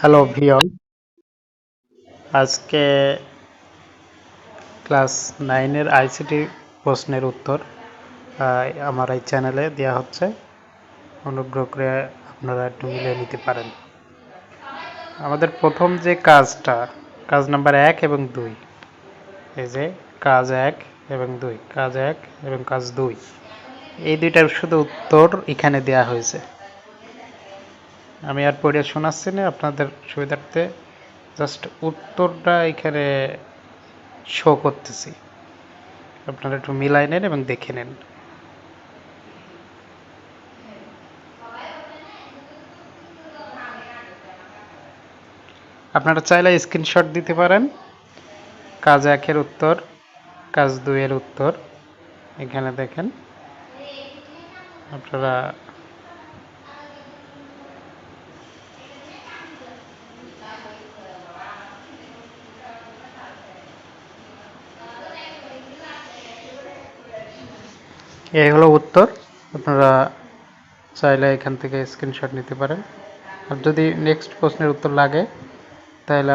Hello ভিয়ন, আজকে class 9-এর ICT প্রশ্নের উত্তর আমার এই চ্যানেলে দেওয়া হচ্ছে। অনুগ্রহ করে আপনারা একটু মিলিয়ে নিতে পারেন। আমাদের প্রথম যে কাজ নাম্বার 1 এবং 2, এই যে কাজ 1 এবং 2, কাজ 1 এবং কাজ 2, এই দুইটার শুধু উত্তর এখানে দেওয়া হয়েছে। আমি আর পড়ে শোনাচ্ছি না, আপনাদের সুবিধার্থে জাস্ট উত্তরটা এখানে শো করতেছি, আপনারা একটু মিলাই নেন এবং দেখে নেন। আপনারা চাইলে স্ক্রিনশট দিতে পারেন। কাজ 1-এর উত্তর, কাজ 2-এর উত্তর এখানে দেখেন। আপনারা এই হলো উত্তর। আপনারা চাইলে এখান থেকে স্ক্রিনশট নিতে পারেন। আর যদি নেক্সট প্রশ্নের উত্তর লাগে তাহলে